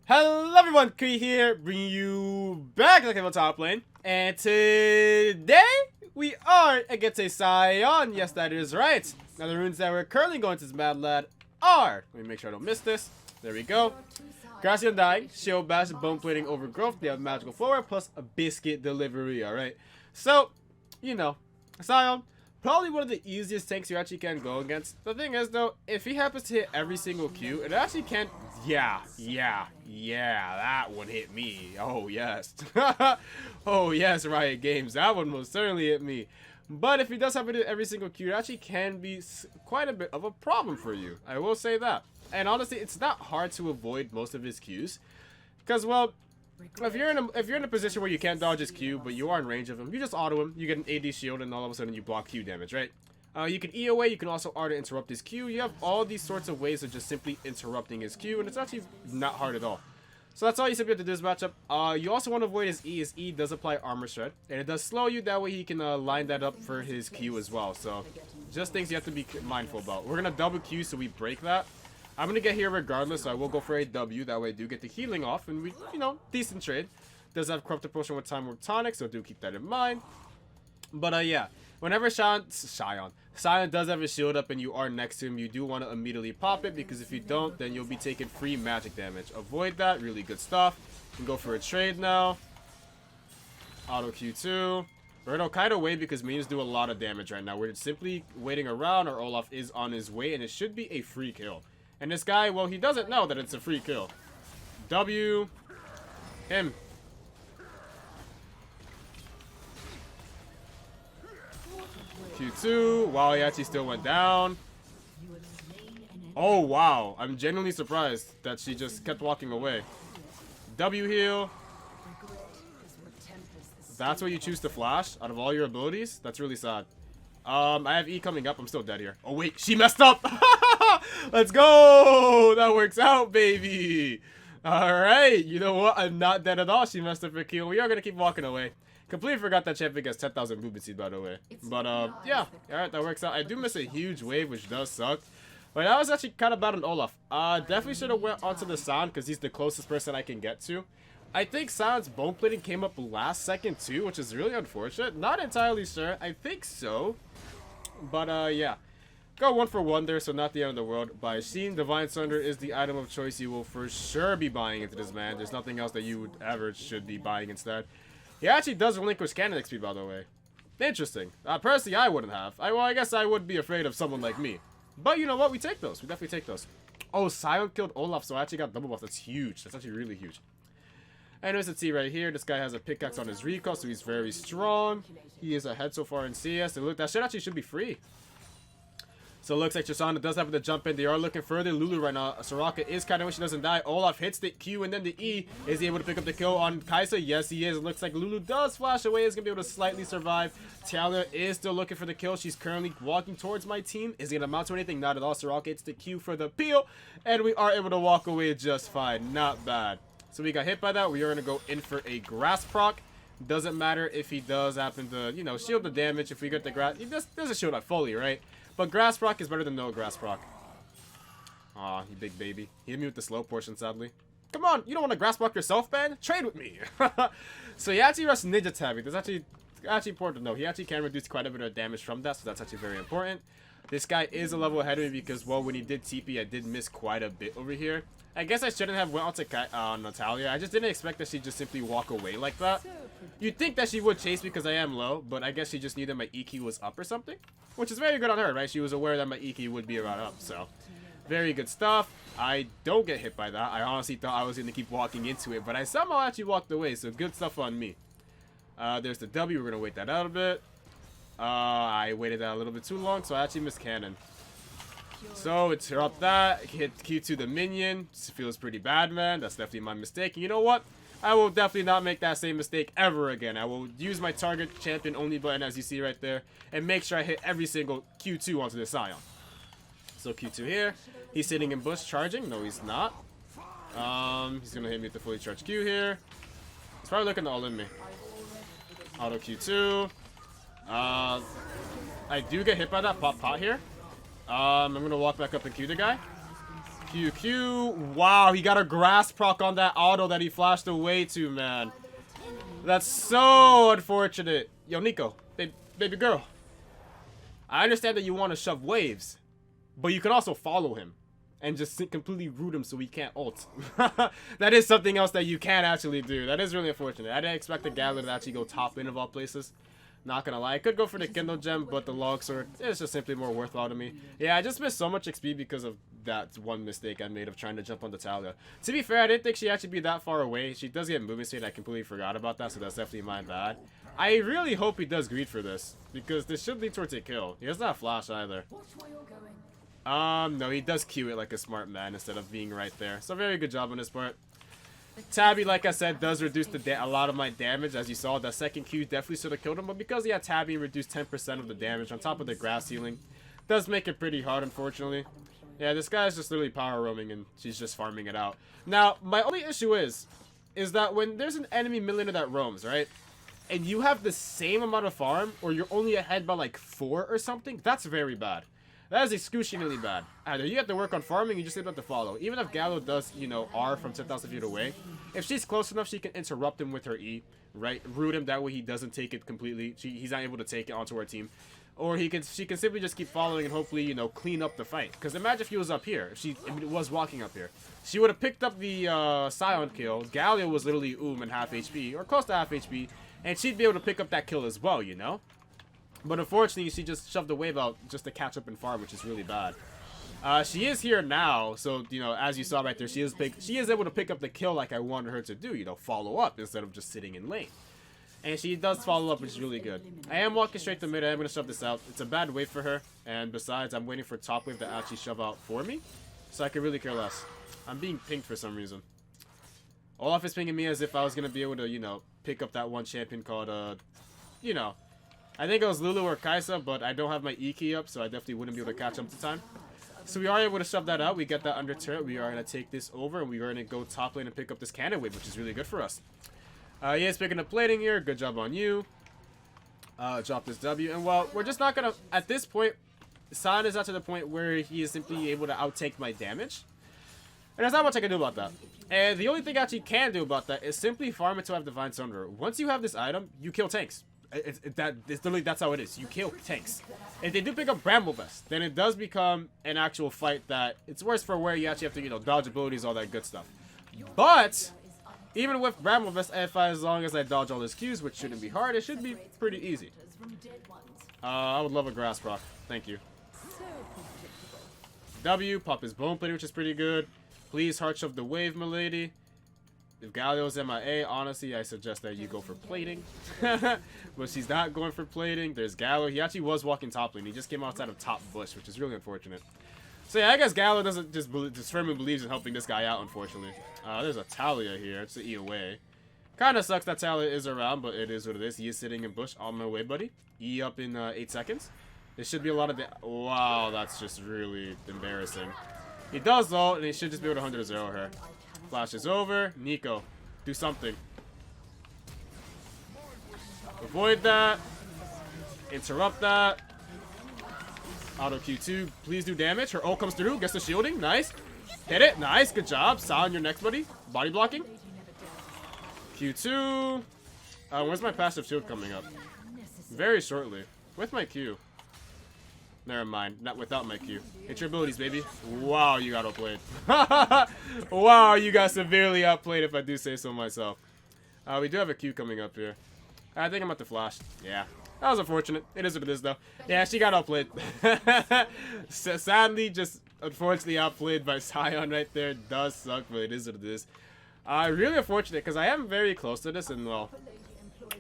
Hello everyone, Cree here, bringing you back to the top lane. And today, we are against a Scion. Yes, that is right. Now the runes that we're currently going to this Mad Lad are, let me make sure I don't miss this. There we go. Grassy Undying, Shield Bash, Bone Plating Overgrowth. They have Magical Forward, plus a Biscuit Delivery, alright? So, you know, Scion, probably one of the easiest tanks you actually can go against. The thing is, though, if he happens to hit every single Q, it actually can't. Yeah, that one hit me. Oh, yes. Oh, yes, Riot Games. That one most certainly hit me. But if he does happen to hit every single Q, it actually can be quite a bit of a problem for you. I will say that. And honestly, it's not hard to avoid most of his Qs. Because, well, if you're in a position where you can't dodge his Q, but you are in range of him, you just auto him, you get an AD shield, and all of a sudden you block Q damage, right? You can E away, you can also auto interrupt his Q. You have all these sorts of ways of just simply interrupting his Q, and it's actually not hard at all. So that's all you simply have to do this matchup. You also want to avoid his E. His E does apply armor shred, and it does slow you. That way he can line that up for his Q as well. So just things you have to be mindful about. We're gonna double Q so we break that. I'm gonna get here regardless, so I will go for a W. That way I do get the healing off, and we, you know, decent trade. Does have Corrupted Potion with Time Warp Tonic, so do keep that in mind. But yeah, whenever Scion does have a shield up and you are next to him, you do want to immediately pop it, because if you don't, then you'll be taking free magic damage. Avoid that. Really good stuff. You can go for a trade now. Auto Q2. We're gonna kind of wait because minions do a lot of damage right now. We're simply waiting around. Our Olaf is on his way, and it should be a free kill. And this guy, well, he doesn't know that it's a free kill. W. Him. Q2. Wow, he actually still went down. Oh, wow. I'm genuinely surprised that she just kept walking away. W heal. That's what you choose to flash out of all your abilities? That's really sad. I have E coming up. I'm still dead here. Oh, wait. She messed up. Let's go. That works out, baby. All right. You know what? I'm not dead at all. She messed up her kill. We are going to keep walking away. Completely forgot that champion gets 10,000 movement seed, by the way. But, yeah. Alright, that works out. I do miss a huge wave, which does suck. But that was actually kind of bad on Olaf. Definitely should have went onto the Sound, because he's the closest person I can get to. I think Sound's bone plating came up last second, too, which is really unfortunate. Not entirely sure. I think so. But, yeah. Go 1 for 1 there, so not the end of the world. By Sheen, Divine Sunderer is the item of choice you will for sure be buying into this, man. There's nothing else that you would ever should be buying instead. He actually does relinquish cannon XP, by the way. Interesting. Personally, I wouldn't have. Well, I guess I would be afraid of someone like me. But you know what? We take those. We definitely take those. Oh, Scion killed Olaf, so I actually got double buff. That's huge. That's actually really huge. Anyways, let's see right here. This guy has a pickaxe on his recall, so he's very strong. He is ahead so far in CS. And look, that shit actually should be free. So it looks like Tristana does happen to jump in. They are looking further. Lulu right now. Soraka is kind of when she doesn't die. Olaf hits the Q and then the E. Is he able to pick up the kill on Kai'Sa? Yes, he is. It looks like Lulu does flash away. Is going to be able to slightly survive. Talia is still looking for the kill. She's currently walking towards my team. Is it going to amount to anything? Not at all. Soraka hits the Q for the peel. And we are able to walk away just fine. Not bad. So we got hit by that. We are going to go in for a grass proc. Doesn't matter if he does happen to, you know, shield the damage. If we get the grass, he doesn't shield up fully, right? But grass proc is better than no grass proc. Aw, you big baby. He hit me with the slow portion, sadly. Come on, you don't want to grass proc yourself, man? Trade with me. So he actually rushed Ninja Tabbing. That's actually important to know. He actually can reduce quite a bit of damage from that, so that's actually very important. This guy is a level ahead of me because, well, when he did TP, I did miss quite a bit over here. I guess I shouldn't have went on to Natalia. I just didn't expect that she'd just simply walk away like that. You'd think that she would chase because I am low, but I guess she just knew that my EQ was up or something. Which is very good on her, right? She was aware that my EQ would be around up, so. Very good stuff. I don't get hit by that. I honestly thought I was going to keep walking into it, but I somehow actually walked away, so good stuff on me. There's the W. We're going to wait that out a bit. I waited that a little bit too long, so I actually missed cannon. So, interrupt that, hit Q2 the minion. This feels pretty bad, man. That's definitely my mistake. And you know what? I will definitely not make that same mistake ever again. I will use my target champion only button, as you see right there, and make sure I hit every single Q2 onto the Scion. So, Q2 here. He's sitting in bush charging. No, he's not. He's going to hit me with the fully charged Q here. He's probably looking to all-in me. Auto Q2. I do get hit by that pot here. I'm gonna walk back up and Q the guy. Q. Wow, he got a grass proc on that auto that he flashed away to, man. That's so unfortunate. Yo, Nico, baby girl. I understand that you want to shove waves, but you can also follow him and just completely root him so he can't ult. That is something else that you can actually do. That is really unfortunate. I didn't expect the Gather to actually go top in of all places. Not gonna lie, I could go for the Kindle Gem, but the Log Sword is just simply more worthwhile to me. Yeah, I just missed so much XP because of that one mistake I made of trying to jump on the Talia. To be fair, I didn't think she'd actually be that far away. She does get movement speed, I completely forgot about that, so that's definitely my bad. I really hope he does greed for this, because this should lead towards a kill. He doesn't have flash either. No, he does Q it like a smart man instead of being right there. So very good job on his part. Tabby, like I said, does reduce a lot of my damage. As you saw, the second Q definitely should have killed him, but because he had Tabby reduced 10% of the damage on top of the grass healing, does make it pretty hard, unfortunately. Yeah, this guy's just literally power roaming and she's just farming it out. Now, my only issue is that when there's an enemy millionaire that roams, right? And you have the same amount of farm, or you're only ahead by like 4 or something, that's very bad. That is excruciatingly bad. Either you have to work on farming, you just have to follow. Even if Gallo does, you know, R from 10,000 feet away, if she's close enough, she can interrupt him with her E, right? Root him, that way he doesn't take it completely. He's not able to take it onto our team. Or she can simply just keep following and hopefully, you know, clean up the fight. Because imagine if he was up here, if she was walking up here. She would have picked up the Scion kill. Galio was literally and half HP, or close to half HP, and she'd be able to pick up that kill as well, you know? But unfortunately, she just shoved the wave out just to catch up and farm, which is really bad. She is here now, so, you know, as you saw right there, she is able to pick up the kill like I wanted her to do, you know, follow up instead of just sitting in lane. And she does follow up, which is really good. I am walking straight to mid, I'm going to shove this out. It's a bad wave for her, and besides, I'm waiting for top wave to actually shove out for me, so I could really care less. I'm being pinged for some reason. Olaf is pinging me as if I was going to be able to, you know, pick up that one champion called, you know, I think it was Lulu or Kaisa, but I don't have my E key up, so I definitely wouldn't be able to catch up to time. So we are able to shove that out. We get that under turret. We are going to take this over, and we are going to go top lane and pick up this cannon wave, which is really good for us. Yeah, speaking of plating here, good job on you. Drop this W. And, well, we're just not going to... At this point, San is not to the point where he is simply able to outtake my damage. And there's not much I can do about that. And the only thing I actually can do about that is simply farm it to have Divine Sunderer. Once you have this item, you kill tanks. It's literally, that's how it is. You kill tanks. If they do pick up Bramble Vest, then it does become an actual fight that it's worse for where you actually have to, you know, dodge abilities, all that good stuff. But even with Bramble Vest, as long as I dodge all his Qs, which shouldn't be hard, it should be pretty easy. I would love a grass proc. Thank you. W, pop his bone plating, which is pretty good. Please heart shove the wave, milady. If Galio's MIA, honestly, I suggest that you go for plating. But she's not going for plating. There's Galio. He actually was walking top lane. He just came outside of top bush, which is really unfortunate. So yeah, I guess Galio doesn't just firmly believes in helping this guy out, unfortunately. There's a Talia here. It's the E away. Kind of sucks that Talia is around, but it is what it is. He is sitting in bush. On my way, buddy. E up in 8 seconds. There should be a lot of... Wow, that's just really embarrassing. He does, though, and he should just be able to 100 0 her. Flash is over. Nico, do something. Avoid that. Interrupt that. Auto Q2. Please do damage. Her ult comes through. Gets the shielding. Nice. Hit it. Nice. Good job. Silent your next, buddy. Body blocking. Q2. Where's my passive shield coming up? Very shortly. With my Q. Never mind. Not without my Q. Hit your abilities, baby. Wow, you got outplayed. Wow, you got severely outplayed if I do say so myself. We do have a Q coming up here. I think I'm about to flash. Yeah. That was unfortunate. It is what it is, though. Yeah, she got outplayed. Sadly, just unfortunately outplayed by Scion right there. It does suck, but it is what it is. Really unfortunate, because I am very close to this, and, well,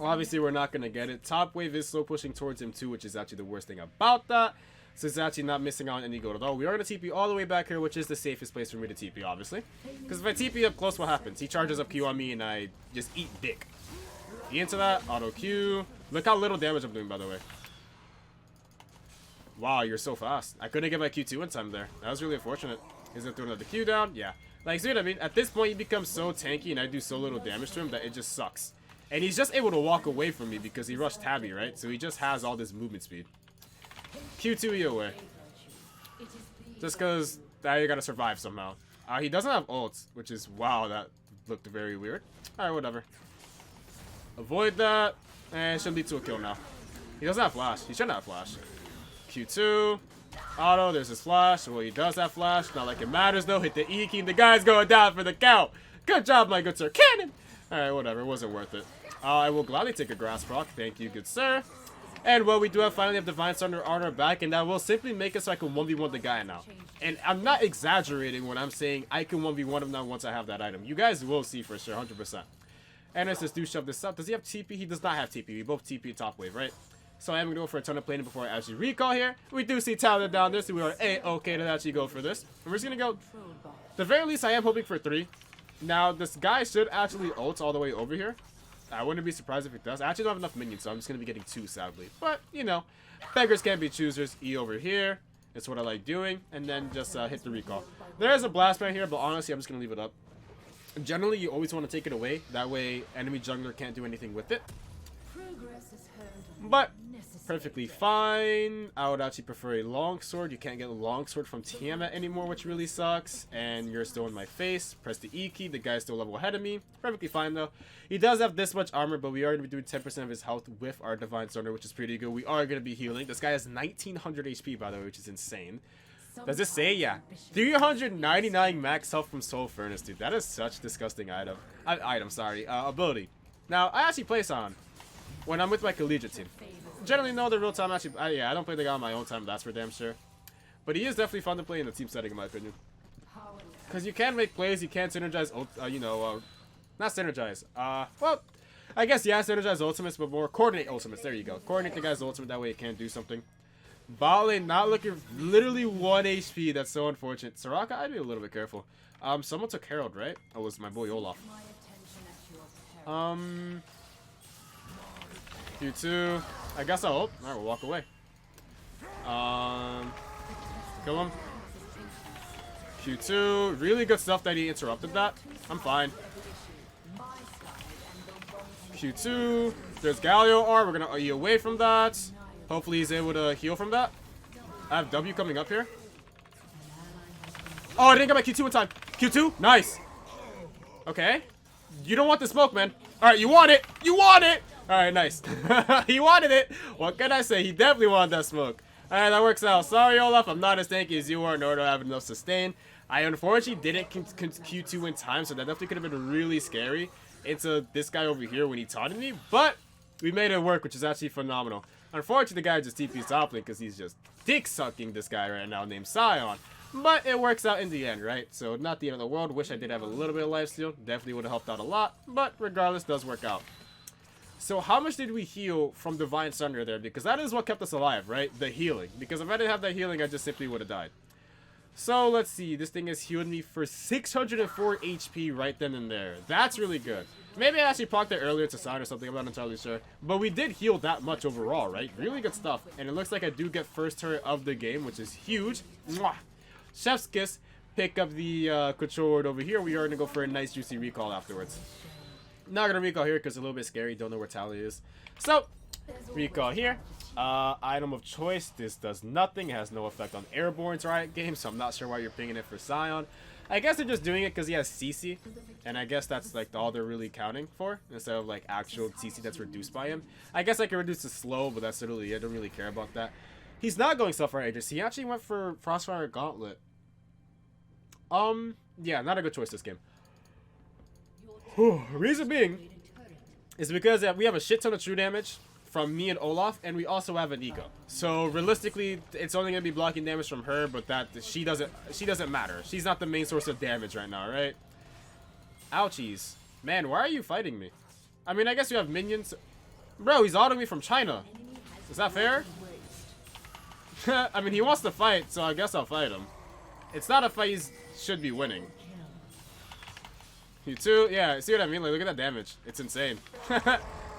obviously we're not going to get it. Top wave is slow pushing towards him, too, which is actually the worst thing about that. So it's actually not missing out on any gold at all. We are going to TP all the way back here, which is the safest place for me to TP, obviously. Because if I TP up close, what happens? He charges up Q on me, and I just eat dick. E into that. Auto Q. Look how little damage I'm doing, by the way. Wow, you're so fast. I couldn't get my Q2 in time there. That was really unfortunate. He's going to throw another Q down. Yeah. Like, see what I mean? At this point, he becomes so tanky, and I do so little damage to him that it just sucks. And he's just able to walk away from me because he rushed Tabby, right? So he just has all this movement speed. Q2E away. Just because now you gotta survive somehow. He doesn't have ults, which is, wow, that looked very weird. Alright, whatever. Avoid that. And it should lead to a kill now. He doesn't have flash. He shouldn't have flash. Q2. Auto, there's his flash. Well, he does have flash. Not like it matters, though. Hit the E key. The guy's going down for the count. Good job, my good sir. Cannon! Alright, whatever. It wasn't worth it. I will gladly take a grass proc. Thank you, good sir. And well, we do finally have Divine Sunderer on our back, and that will simply make it so I can 1v1 the guy now. And I'm not exaggerating when I'm saying I can 1v1 him now once I have that item. You guys will see for sure, 100%. And let's just shove this up. Does he have TP? He does not have TP. We both TP top wave, right? So I am going to go for a ton of planing before I actually recall here. We do see talent down there, so we are A-okay to actually go for this. And we're just going to go... At the very least, I am hoping for 3. Now, this guy should actually ult all the way over here. I wouldn't be surprised if it does. I actually don't have enough minions, so I'm just going to be getting 2, sadly. But, you know, beggars can't be choosers. E over here. It's what I like doing. And then just hit the recall. There is a blast right here, but honestly, I'm just going to leave it up. Generally, you always want to take it away. That way, enemy jungler can't do anything with it. But, perfectly fine. I would actually prefer a longsword. You can't get a longsword from Tiamat anymore, which really sucks. And you're still in my face. Press the E key. The guy's still a level ahead of me. Perfectly fine, though. He does have this much armor, but we are going to be doing 10% of his health with our Divine Sunderer, which is pretty good. We are going to be healing. This guy has 1900 HP, by the way, which is insane. Does it say? Yeah. 399 max health from Soul Furnace, dude. That is such disgusting ability. Now, I actually play Sion when I'm with my collegiate team. Generally, no, the real time actually... yeah, I don't play the guy on my own time, that's for damn sure. But he is definitely fun to play in the team setting, in my opinion. Because you can make plays, you can synergize, not synergize. Well, I guess, yeah, synergize ultimates, but more coordinate ultimates. There you go. Coordinate the guy's ultimate, that way it can do something. Bot lane not looking, literally 1 HP. That's so unfortunate. Soraka, I'd be a little bit careful. Someone took Herald, right? Oh, it was my boy Olaf. Q2. I guess I'll ult. Alright, we'll walk away. Kill him. Q2. Really good stuff that he interrupted that. I'm fine. Q2. There's Galio R. We're gonna E away from that. Hopefully he's able to heal from that. I have W coming up here. Oh, I didn't get my Q2 in time. Q2? Nice. Okay. You don't want the smoke, man. Alright, you want it. You want it. Alright, nice. He wanted it. What can I say? He definitely wanted that smoke. Alright, that works out. Sorry, Olaf. I'm not as tanky as you are, nor do I have enough sustain. I unfortunately didn't Q2 in time, so that definitely could have been really scary into this guy over here when he taunted me. But we made it work, which is actually phenomenal. Unfortunately, the guy just TP's top lane because he's just dick-sucking this guy right now named Sion. But it works out in the end, right? So not the end of the world. Wish I did have a little bit of lifesteal. Definitely would have helped out a lot. But regardless, does work out. So how much did we heal from Divine Sunderer there? Because that is what kept us alive, right? The healing. Because if I didn't have that healing, I just simply would have died. So let's see. This thing has healed me for 604 HP right then and there. That's really good. Maybe I actually procced it earlier to Sion or something. I'm not entirely sure. But we did heal that much overall, right? Really good stuff. And it looks like I do get first turret of the game, which is huge. Mwah! Chef's kiss. Pick up the controller over here. We are going to go for a nice juicy recall afterwards. Not going to recall here because it's a little bit scary. Don't know where Tally is. So, recall here. Item of choice. This does nothing. It has no effect on Airborne's Riot game, so I'm not sure why you're pinging it for Sion. I guess they're just doing it because he has CC, and I guess that's like all they're really counting for, instead of like actual CC that's reduced by him. I guess I can reduce the slow, but that's literally it. I don't really care about that. He's not going Sapphire Aegis. He actually went for Frostfire Gauntlet. Yeah, not a good choice this game. Reason being is because we have a shit ton of true damage from me and Olaf, and we also have an eco. So realistically, it's only gonna be blocking damage from her, but that she doesn't matter. She's not the main source of damage right now, right? Ouchies. Man, why are you fighting me? I mean, I guess you have minions. Bro, he's autoing me from China. Is that fair? I mean, he wants to fight, so I guess I'll fight him. It's not a fight he should be winning. You too? Yeah, see what I mean? Like, look at that damage. It's insane.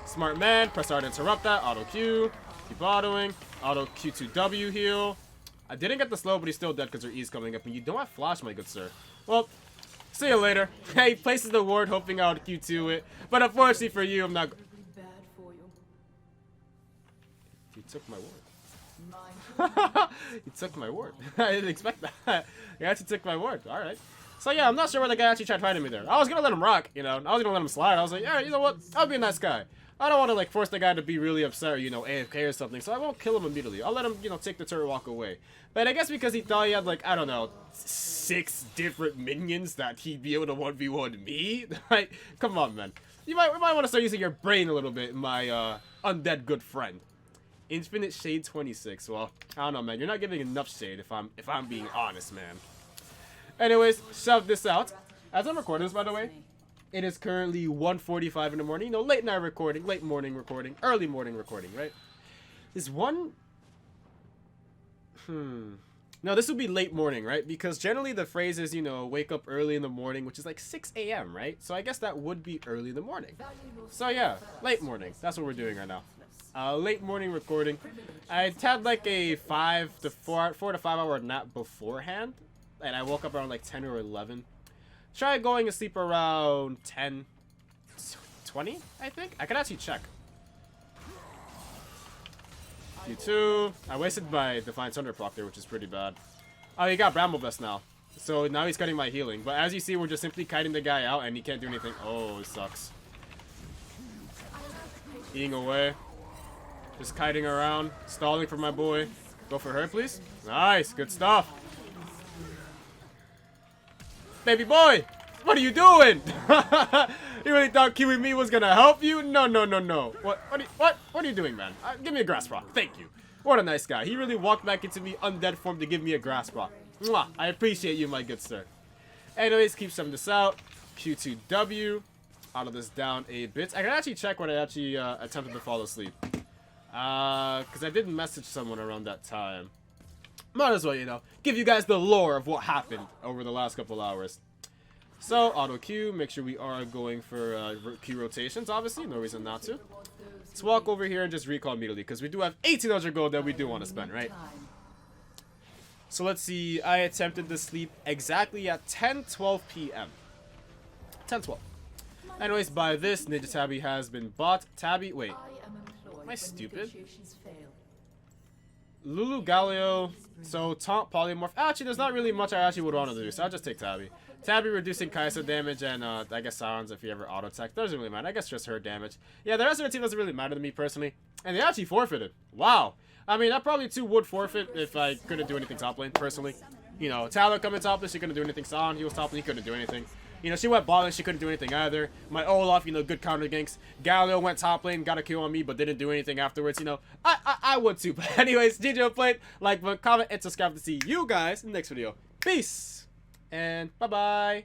Smart man. Press R to interrupt that. Auto Q. Keep autoing. Auto Q2W heal. I didn't get the slow, but he's still dead because her E's coming up. And you don't have flash, my good sir. Well, see you later. He places the ward, hoping I would Q2 it. But unfortunately for you, I'm not... He took my ward. He took my word. I didn't expect that. He actually took my word. Alright. So yeah, I'm not sure why the guy actually tried fighting me there. I was gonna let him rock, you know. I was gonna let him slide. I was like, yeah, you know what? I'll be a nice guy. I don't want to, like, force the guy to be really upset or, you know, AFK or something. So I won't kill him immediately. I'll let him, you know, take the turret, walk away. But I guess because he thought he had, like, I don't know, 6 different minions that he'd be able to 1v1 me? Like, come on, man. You might want to start using your brain a little bit, my undead good friend. Infinite Shade 26. Well, I don't know, man. You're not giving enough shade if I'm being honest, man. Anyways, shove this out. As I'm recording this, by the way, it is currently 1:45 in the morning. You know, late night recording, late morning recording, early morning recording, right? Is one... No, this would be late morning, right? Because generally the phrase is, you know, wake up early in the morning, which is like 6 a.m., right? So I guess that would be early in the morning. So yeah, late morning. That's what we're doing right now. Late morning recording. I had like a 4 to 5 hour nap beforehand. And I woke up around like 10 or 11. Tried going to sleep around 10, 20, I think? I could actually check. Q2. I wasted my Divine Sunderer proc there, which is pretty bad. Oh, he got Bramble Vest now. So now he's cutting my healing. But as you see, we're just simply kiting the guy out and he can't do anything. Oh, it sucks. Eating away. Just kiting around. Stalling for my boy. Go for her, please. Nice. Good stuff. Baby boy, what are you doing? You really thought Kiwi Me was gonna help you? No, no, no, no. What are you doing, man? Give me a grass rock. Thank you. What a nice guy. He really walked back into me undead form to give me a grass rock. Mwah. I appreciate you, my good sir. Anyways, keep shoving this out. Q2W. Auto this down a bit. I can actually check when I actually attempted to fall asleep. Because I did message someone around that time. Might as well, you know, give you guys the lore of what happened over the last couple hours. So, auto Q, make sure we are going for Q rotations, obviously, no reason not to. Let's walk over here and just recall immediately, because we do have 1,800 gold that we do want to spend, right? So let's see, I attempted to sleep exactly at 10:12 p.m. 10:12. Anyways, by this, Ninja Tabby has been bought. Tabby, wait, am I stupid? Lulu Galio, so taunt polymorph. Actually, there's not really much I actually would want to do, so I'll just take Tabby. Tabby reducing Kai'Sa damage and I guess Silence if you ever auto attack. Doesn't really matter. I guess just her damage. Yeah, the rest of the team doesn't really matter to me personally. And they actually forfeited. Wow. I mean, that probably too would forfeit if I couldn't do anything top lane personally. You know, Talon coming top lane, she couldn't do anything. Silence, he was top lane, he couldn't do anything. You know, she went bot lane, she couldn't do anything either. My Olaf, you know, good counter ganks. Galio went top lane, got a kill on me, but didn't do anything afterwards. You know, I would too. But anyways, GG played. Like, comment, and subscribe to see you guys in the next video. Peace! And bye-bye.